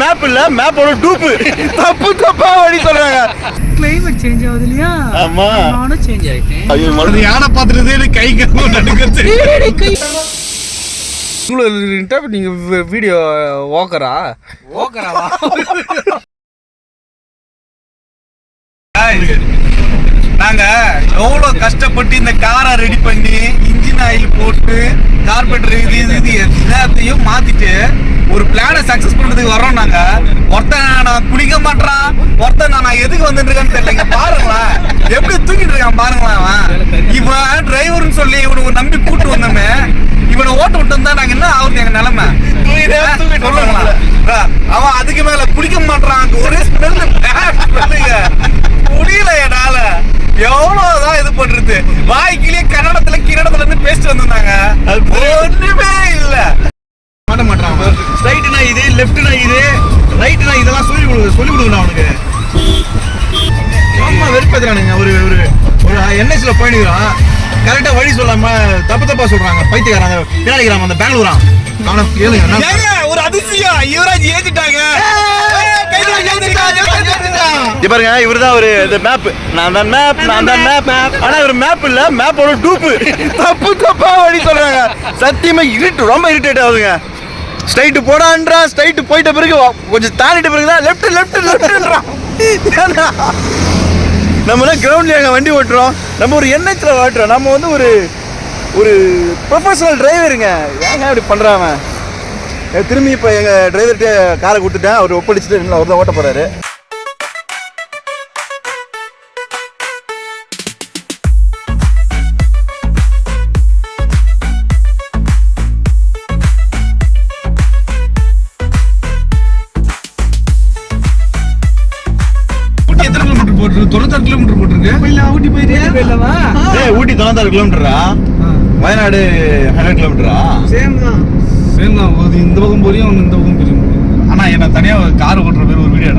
Map இல்ல, மேப்போட டூப்பு. தப்பு தப்பா வழி சொல்றாங்க. கிளைமேட் சேஞ்ச் ஆகுது இல்லையா? ஆமா, நானும் சேஞ்ச் ஆயிட்டேன். ஐயோ மறுபடியும் யானை பார்த்துட்டு கை கை நடுக்குது. நீங்க வீடியோ ஓக்கராவா? நாங்க எவ்வளவு கஷ்டப்பட்டு இந்த காரை ரெடி பண்ணி இன்ஜின் ஆயில் போட்டு கார்பெண்டர் இது எல்லாத்தையும் மாத்திட்டு ஒரு பிளான சக்சஸ் பண்றதுக்கு வரோம். நாங்க ஒருத்தன் நான் குடிக்க மாட்டான், ஒருத்தன் நான் எதுக்கு வந்துட்டு இருக்கேன்னு தெரியல. பாருங்களேன் எப்படி தூக்கிட்டு இருக்கான் பாருங்களேன். அவன் இவன் டிரைவர்னு சொல்லி இவனுக்கு நம்பி கூட்டு வந்தோமே, இவனை ஓட்டு விட்டு வந்தா நாங்க என்ன ஆகுது எங்க நிலைமை சொல்லுங்களா? அவன் அதுக்கு மேல குடிக்க மாட்டான், ஒரே முடியல என்னால. எவ்வளவுதான் இது பண்றது? வாய்க்கிலேயே கிணத்துல இருந்து பேசிட்டு வந்திருந்தாங்க, ஒண்ணுமே இல்ல. மாட்ட மாட்டான். ஸ்ட்ரைட்னா இது, லெஃப்ட்னா இது, ரைட்னா இதெல்லாம் சொல்லி கொடுக்கணும் அவனுக்கு. ஆமா வெறுப்பேத்துறானுங்க. ஒரு ஒரு என்எஸ்ல போயிடுறான், கரெக்டா வழி சொல்லாம தப்பா சொல்றாங்க. பைத்தியக்காரங்க பின்னாடிக்கிறான் அந்த பெங்களூரான். அவனை கேளுங்க, ஒரு அதிசயம் யுவராஜ் ஏத்திட்டாங்க. பாருங்க இவருதான் ஒரு மேப். நான் தான் மேப். ஆனா ஒரு மேப் இல்ல, மேப்போட டூப்பு. தப்பு தப்பா வழி சொல்றாங்க. சத்தியமா ரொம்ப இரிட்டேட் ஆகுதுங்க. ஸ்ட்ரைட் போடான்றான், ஸ்ட்ரைட் போயிட்ட பிறகு கொஞ்சம் தாண்டிட்ட பிறகுதான் லெஃப்ட்ன்றான். நம்ம தான் கிரவுண்ட்ல வண்டி ஓட்டுறோம், நம்ம ஒரு என்ஹெச்ல ஓட்டுறோம். நம்ம வந்து ஒரு ப்ரொஃபஷனல் டிரைவருங்க. ஏங்க அப்படி பண்றாங்க? திரும்பி இப்போ எங்கள் டிரைவர்கிட்ட காரை கொடுத்துட்டேன், அவர் ஒப்படைச்சிட்டு அவர் தான் ஓட்ட போகிறாரு. எத்தனை கிலோமீட்டர் போட்டுருக்கு? 96 கிலோமீட்டர் போட்டுருக்கு. ஊட்டி போயிட்டு ஊட்டி 96 கிலோமீட்டரா? வயநாடு 100 கிலோமீட்டரா? சேம் தான். இந்த பக்கம் போறியும் இந்த பக்கம் போறியும். ஆனா என்ன தனியா ஒரு கார் ஓட்டுற பேர் ஒரு வீடியோ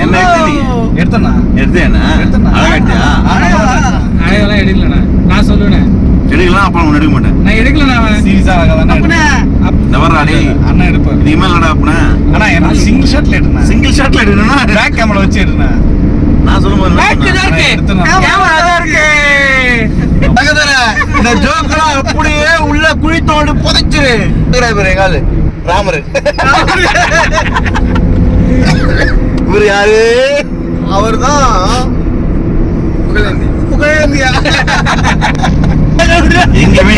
என்ன எடுத்தனா அழகாட்டியா? அழகெல்லாம் எடுக்கலண்ணா, நான் சொல்லுவேன் எடுக்கலாம். அப்ப நான் எடுக்க மாட்டேன். நான் எடுக்கல. சீரியஸா அண்ணா எடுப்பாரு. இது மேலடா அப்பனா. ஆனா என்ன சிங்கிள் ஷாட்ல எடுனா பேக் கேமரா வச்சு எடுனா. நான் சொல்லும்போது இந்த ஜோக்கெல்லாம் அப்படியே உள்ள குழித்தோடு புதைச்சு எங்காலு ராமரு. இவரு யாரு? அவர் தான் புகழேந்தியா. எங்கேயுமே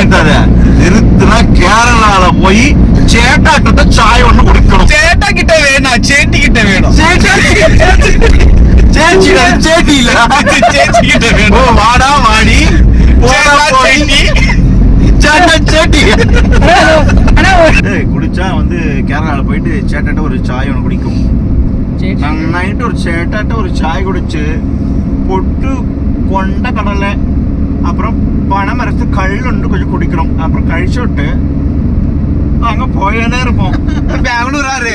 நிறுத்தினா கேரளால போய் சேட்டாட்ட சாய் ஒண்ணு குடிக்கணும். சேட்டா கிட்ட வேணும், சேட்டி கிட்ட வேணும். சேட்டி இல்ல, சேச்சி கிட்ட வேணும். வாடா வாடி குடிச்சா வந்து கேரளால போயிட்டு சேட்டாட்ட ஒரு சாய் ஒன்று குடிக்கும். நாங்க நைட்டு ஒரு சேட்டாட்ட ஒரு சாய் குடிச்சு பொட்டு கொண்ட கடலை அப்புறம் பனைமரத்து கல்லுண்டு கொஞ்சம் குடிக்கிறோம். அப்புறம் கழிச்சுட்டு அங்க போயினே இருப்போம். பெங்களூராரு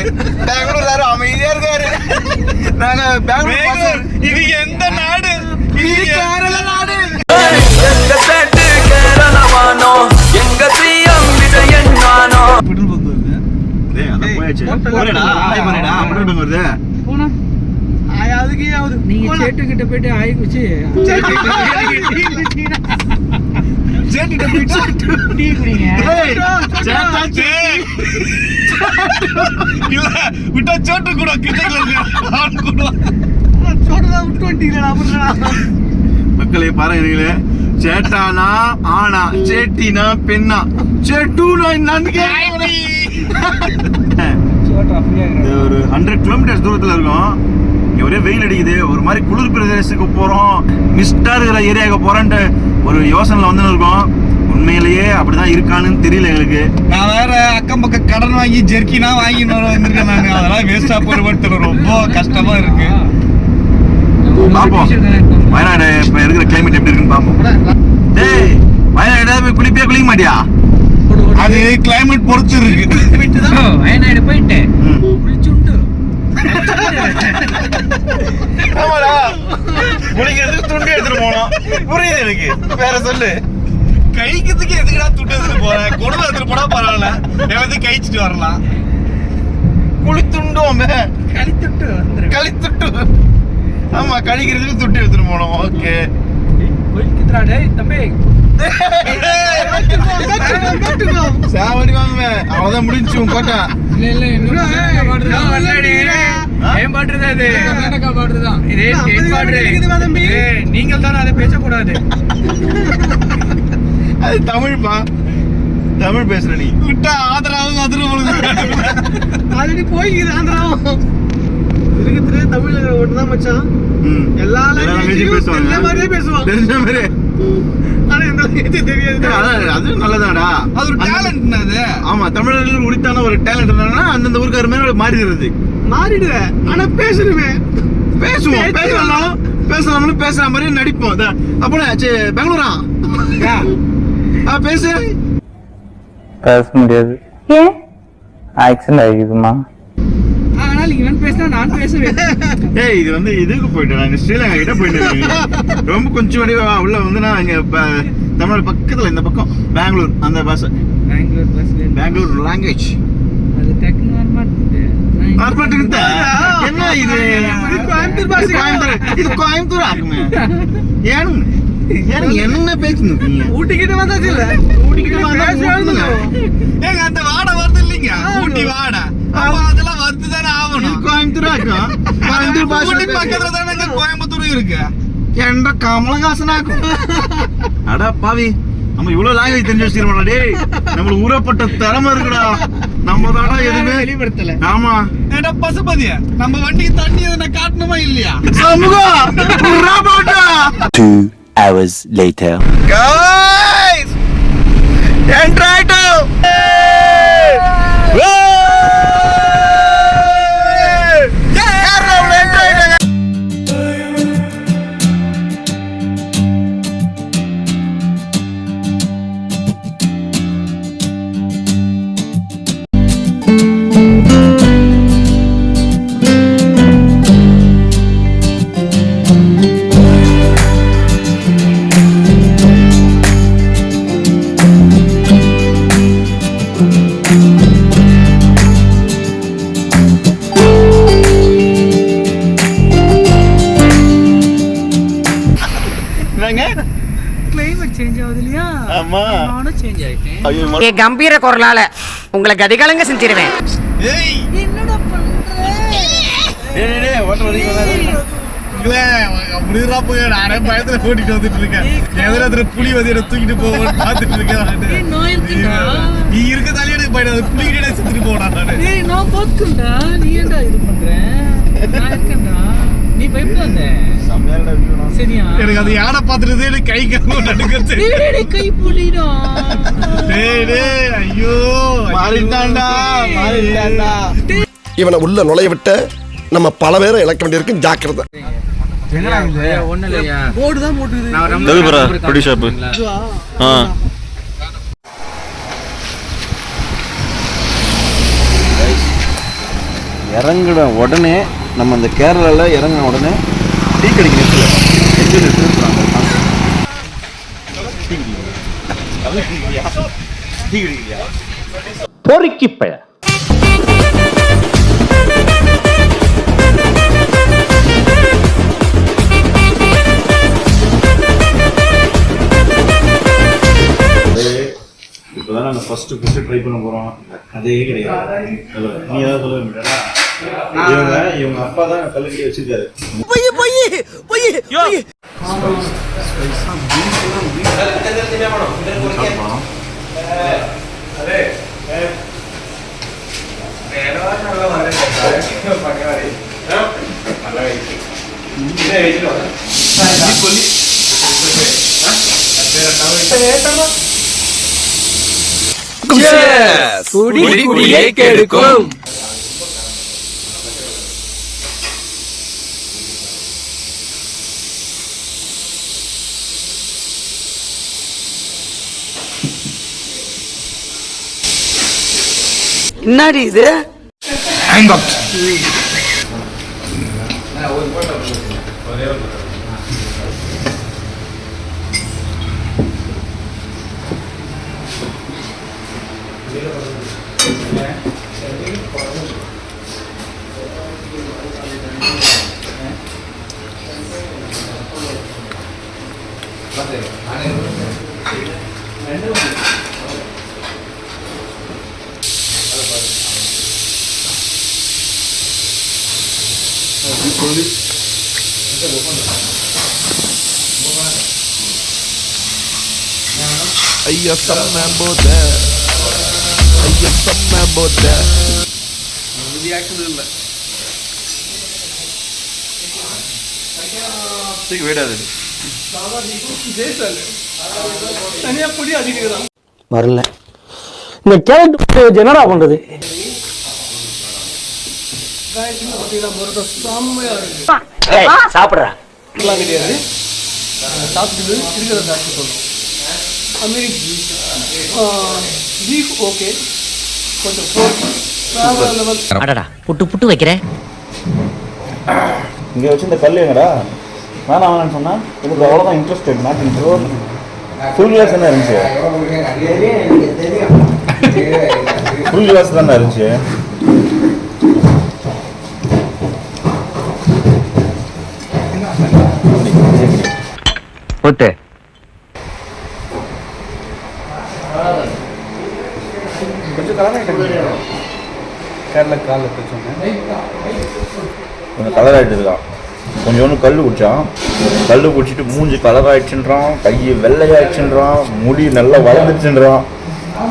அமைதியா இருக்காரு. நாங்க பெங்களூர். இது எந்த நாடு? இது கேரள நாடு. நீங்க சேட்டு கிட்ட போயிட்டு ஆயி குச்சி விட்டா சோட்டு கூட மக்களே பாருங்க. சேட்டானா ஆனா, சேட்டினா பெண்ணா, சேட்டுனா ஒரு 100 கிலோமீட்டர்ஸ் தூரத்துல இருக்கும். ஒரே வெயில் அடிக்குது. ஒரு மாதிரி குளிர் பிரதேசத்துக்கு போறோம், மிஸ்டா இருக்கிற ஏரியாவுக்கு போறோன்ட்டு ஒரு யோசனைல வந்து இருக்கோம். உண்மையிலேயே அப்படிதான் இருக்கான்னு தெரியல எங்களுக்கு. நான் வேற அக்கம் பக்கம் கடன் வாங்கி ஜெர்க்கினா வாங்கி வந்திருக்கேன். நாங்க அதெல்லாம் வேஸ்டா போட்டு ரொம்ப கஷ்டமா இருக்கு. பாப்போம் வயநாடு இப்ப இருக்கிற கிளைமேட் எப்படி இருக்குன்னு பாப்போம். டேய் வயநாடு குளிக்க மாட்டியா? அது கிளைமேட் பொறுத்து இருக்கு. வயநாடு போயிட்டு குளிச்சுட்டு குளிக்கிறதுக்கு துண்டு எடுத்துட்டு போனோம். புரியுது எனக்கு. வேற சொல்லு. கழிக்கிறதுக்கு எதுக்குடா துண்டு எடுத்துட்டு போறேன்? குடல எடுத்துட்டு போனா பரவாயில்ல, வந்து கழிச்சிட்டு வரலாம். போனோமே, கழித்துட்டு வந்துரு. கழித்துட்டு. ஆமா, கழிக்கிறதுக்கு துட்டு எடுத்துட்டு போனோம். ஓகே, கோயிலுக்கு எதிரா டேய் தம்பி. சாவடி வாங்குவே, அவ்வளவுதான் முடிஞ்சு உன் கோட்டை. இல்ல இன்னும் கர்நாடகா border தான் வரலடி. ஏன் border தான் இது? கர்நாடகா border தான். இது ஸ்டேட் border. ஏய் நீங்கள் தான் அதை பேச கூடாது. அது தமிழ்ப்பா, தமிழ் பேசுற நீ. விட்டா ஆந்திராவும் மதுரை ஆல்ரெடி போய்க்குது ஆந்திராவும். இருக்கிறது தமிழ்ல ஒண்ணுதான் மச்சான். எல்லா லாங்குவேஜும் தெரிஞ்ச மாதிரியே பேசுவான். தெரிஞ்ச மாதிரி. ஆனா எந்த லாங்குவேஜ் தெரியாது. அது நல்லதாடா, அது ஒரு டேலண்ட். அது ஆமா, தமிழர்கள் உரித்தான ஒரு டேலண்ட் என்னன்னா அந்தந்த ஊருக்கார மேல மாறிடுறது. மாறிடுவேன் ஆனா பேசுறேன். பேசுவோம், பேசலாம்னு பேசுற மாதிரி நடிப்போம். அப்போ பெங்களூரா பேசு. பேச முடியாது, ஏன் ஆக்சிடென்ட் ஆகிக்குதுமா. ஆனால் இவன் பேசினா நான் பேசுவேன். ஏய், இது வந்து இதுக்கு போயிட்டேன், நாங்க ஸ்ரீலங்கா கிட்ட போயிட்டு ரொம்ப கொஞ்சம் வடிவா உள்ள வந்து நான் இங்க தமிழ்நாடு பக்கத்துல இந்த பக்கம் பெங்களூர் அந்த பாஷை, பெங்களூர் பஸ்ல பெங்களூர் லாங்குவேஜ். அது டெக்னோ என்ன இது? கோயம்புத்தூர் பாஷை. இது கோயம்புத்தூர் ஆகுமே. ஏனுங்க என்ன பேசுங்க? ஊட்டிக்கிட்ட வந்தாச்சு இல்ல, ஊட்டிக்கிட்ட வந்தா ஏங்க அந்த வாடை வருது இல்லைங்க, ஊட்டி வாடை. அதெல்லாம் வந்துதானே ஆகணும். கோயம்புத்தூர் ஆக்கும், கோயம்புத்தூர் பாஷை பக்கத்துல தானே கோயம்புத்தூர் இருக்கு. என்ற கமலஹாசன் ஆக்கும். அடா பாவி, நம்ம இவ்வளவு லாங்குவேஜ் தெரிஞ்சு வச்சிருக்கோம்டா. டேய், நம்மளுக்கு ஊறப்பட்ட திறமை இருக்குடா. நம்ம தானே எதுவுமே வெளிப்படுத்தல. ஆமா, ஏடா பசுபதியா, நம்ம வண்டிக்கு தண்ணி எதனா காட்டணுமா இல்லையா? சமூகம் 2 hours later. guys, enter to climate change ஆகுது இல்லையா? ஆமா, நானும் சேஞ்ச் ஆயிட்டேன். ஐயோ கம்பீர குரலால உங்களை கதிகலங்க செஞ்சிருவேன். ஏய் என்னடா பண்ற? டேய் ஓட்ட வரீங்க. அப்படிதான் போய் நானே பயத்துல ஓட்டிட்டு வந்துட்டு இருக்கேன். எதிர புலி வந்து என்ன தூக்கிட்டு போவோம்னு பாத்துட்டு இருக்கேன். நான் இருக்கேன்டா. நீ இருக்கதாலே எனக்கு பயம். அது புலிகிட்டே செத்துட்டு போடா நானு. ஏய் நான் பாத்துக்கண்டா, நீ ஏன்டா இது பண்ற? நான் இருக்கேன்டா, நீ பயப்படாத. சரியா? எனக்கு அது யானை பாத்துட்டு எனக்கு கை கம்பு நடுக்குது. டேய் கை புலிடா. டேய் ஐயோ மாறிட்டான்டா. இவனை உள்ள நுழைய விட்ட நம்ம பல பேரை இழக்க வேண்டியிருக்கு. ஜாக்கிரதை. என்னடா இது? ஒண்ணு இல்லையா, போர்டு தான் போட்டுது. நான் பொடி ஷாப். இறங்கின உடனே நம்ம அந்த கேரளாவில் இறங்கின உடனே டீ கடைக்கு பொறுக்கி பய. இப்போதான் நாங்கள் ஃபர்ஸ்ட் ஃபுட்டு ட்ரை பண்ண போகிறோம். அதே கிடையாது. நீ ஏதாவது சொல்ல முடியாதா? இவங்க அப்பா தான் கல்லுக்கடி வச்சிருக்காரு. குடி குடியை கெடுக்கும். என்னடி இது? ஐயா செம்ம போத ஐயா செம்ம போத இல்லை வேடாது தனியா பொடி அதிகம் வரல. இந்த கேரட் என்னடா பண்றது? சாப்பிடுறா கிடையாது. சாப்பிட்டு இருக்கிறத சாப்பிட்டு சொல்லணும். அதுமாரி பீஃப் ஓகே, கொஞ்சம் லெவல். அடடா புட்டு புட்டு வைக்கிறேன். இங்கே வச்சு இந்த கல் எங்கடா வேணாம் வேணான்னு சொன்னால் இதுக்கு அவ்வளோதான் interested not interest. Full class என்ன இருந்துச்சு? ஃபுல் கிளாஸ் தானே இருந்துச்சு. போட்டு கொஞ்சம் காலில் சொன்னேன். கொஞ்சம் கலர் ஆகிட்டு இருக்கான். கொஞ்சோண்டு கல் குடித்தான். கல் குடிச்சிட்டு மூஞ்சி கலர் ஆகிடுச்சுன்றான், கை வெள்ளையாயிடுச்சுன்றான், முடி நல்லா வளர்ந்துச்சுன்றான்.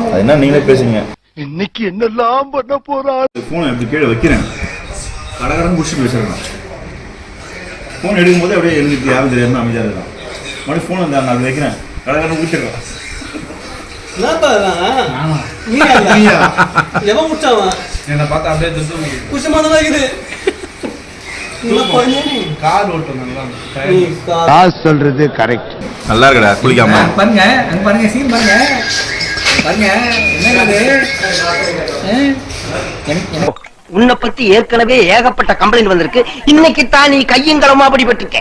அது என்ன நீங்களே பேசுங்க. இன்னைக்கு என்னெல்லாம் பண்ண போறா? ஃபோனை எப்படி கீழே வைக்கிறேன், கடகடன்னு குடிச்சு பேசுகிறேன். ஃபோன் எடுக்கும்போது அப்படியே எழுந்துட்டு யாரும் தெரியாமல் அமைதியாக இருக்கான். மறுபடியும் ஃபோன் வந்து நான் வைக்கிறேன், கடகடன்னு குடிச்சிடுறான். என்னை பார்த்தா அப்படியே திரும்ப குஷமானதா இருக்குது. கார் ஓட்டும் நல்லா காசு சொல்றது கரெக்ட். நல்லா இருக்கடா குளிக்காம. பாருங்க அங்க பாருங்க, சீன் பாருங்க பாருங்க. என்ன உன்னை பத்தி ஏற்கனவே ஏகப்பட்ட கம்ப்ளைண்ட் வந்திருக்கு. இன்னைக்கு தான் நீ கையங்களமா அப்படிப்பட்டிருக்க.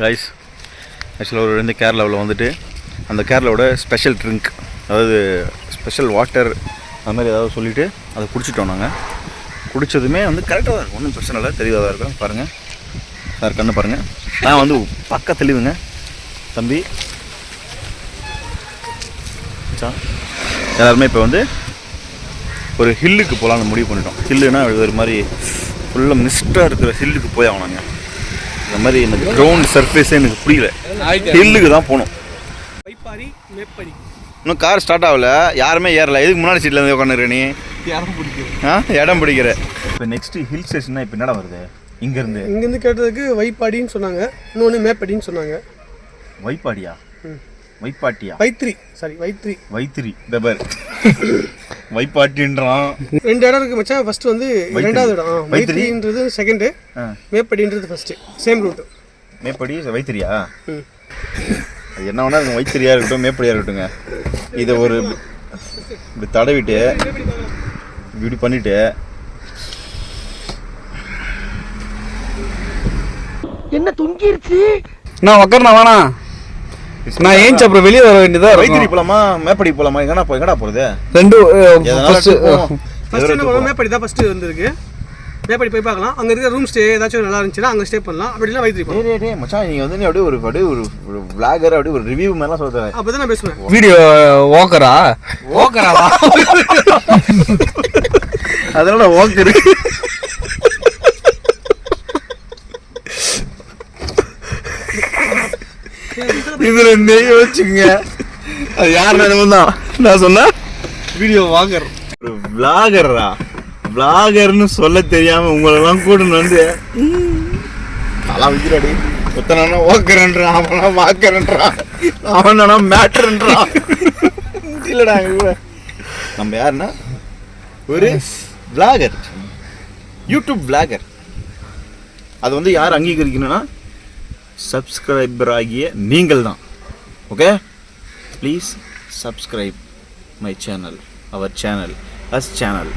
ரைஸ் ஆக்சுவலாக ஒரு இந்த கேரளாவில் வந்துட்டு அந்த கேரளாவோட ஸ்பெஷல் ட்ரிங்க், அதாவது ஸ்பெஷல் வாட்டர் அது மாதிரி ஏதாவது சொல்லிவிட்டு அதை குடிச்சிட்டோம். நாங்கள் குடித்ததுமே வந்து கரெக்டாக தான் இருக்கும், ஒன்றும் பிரச்சனை இல்லை, தெரியாததாக இருக்கும். பாருங்கள் சார், கண்ணு பாருங்கள். நான் வந்து பக்க தெளிவுங்க தம்பி. எல்லாருமே இப்போ வந்து ஒரு ஹில்லுக்கு போகலான்னு முடிவு பண்ணிட்டோம். ஹில்லுனா ஒரு மாதிரி ஃபுல்லாக மிஸ்டாக இருக்கிற ஹில்லுக்கு போய் ஆகணுங்க. இந்த மாதிரி எனக்கு கிரவுண்ட் சர்ஃபேஸே எனக்கு புரியல, ஹில்லுக்கு தான் போகணும். வைப்பாரி மேப்படி இன்னும் கார் ஸ்டார்ட் ஆகல, யாருமே ஏறல. எதுக்கு முன்னாடி சீட்டில் இருந்து உட்காந்துருக்க நீ? இடம் பிடிக்கிற. இப்போ நெக்ஸ்ட் ஹில் ஸ்டேஷன்னா இப்போ என்னடா வருது? இங்கேருந்து கேட்டதுக்கு வைப்பாடின்னு சொன்னாங்க, இன்னொன்று மேப்படின்னு சொன்னாங்க. வைப்பாடியா? வைப்பாட்டியா? வைத்திரி பெபர் வைப்பாட்டின்றான். 2 இடம் இருக்கு மச்சான். ஃபர்ஸ்ட் வந்து ரெண்டாவது இடம் வைத்திரின்றது, செகண்ட் மேப்படின்றது ஃபர்ஸ்ட். Same route. மேப்படி வைத்திரியா? அது என்ன வேணா இருக்கும், வைத்திரியா இருக்கட்டும் மேப்படியா இருக்கட்டுங்க. இதை ஒரு இப்படி தடவிட்டு இப்படி பண்ணிட்டு என்ன தொங்கிருச்சு? நான் உக்காரணா வேணா, நான் ஏன் அப்புறம் வெளியே வர வேண்டியதா. வைத்திரி போலாமா மேப்படி போலாமா? எங்கடா போறது? ரெண்டு மேப்படி தான் ஃபர்ஸ்ட் வந்திருக்கு. மேப்படி போய் பார்க்கலாம். அங்க இருக்க ரூம் ஸ்டே ஏதாச்சும் நல்லா இருந்துச்சுன்னா அங்க ஸ்டே பண்ணலாம். அப்படி இல்ல வைத்திரி போலாம். டேய் மச்சான், நீங்க வந்து அப்படியே ஒரு vlogger அப்படியே ஒரு ரிவ்யூ மாதிரிலாம் சொல்றேன். அப்பதான் நான் பேசுவேன். வீடியோ ஓக்கராவா அதனால ஓக் இருக்கு. இதுல நெய் வச்சுங்க. அது யார் நேரமும் தான் நான் சொன்ன வீடியோ வாங்கர். ஒரு விளாகரா, விளாகர்னு சொல்ல தெரியாம உங்களெல்லாம் கூடன்னு வந்து நல்லா விற்கிறாடி. ஒத்தனா ஓக்கரன்றான், அவனா வாக்கரன்றான், அவனா மேட்டர்ன்றான். இல்லடா நம்ம யாருன்னா ஒரு விளாகர், யூடியூப் விளாகர். அது வந்து யார் அங்கீகரிக்கணும்னா சப்ஸ்கிரைபர் ஆகிய நீங்கள் தான். Okay, please subscribe my channel, அவர் சேனல், அஸ் சேனல்.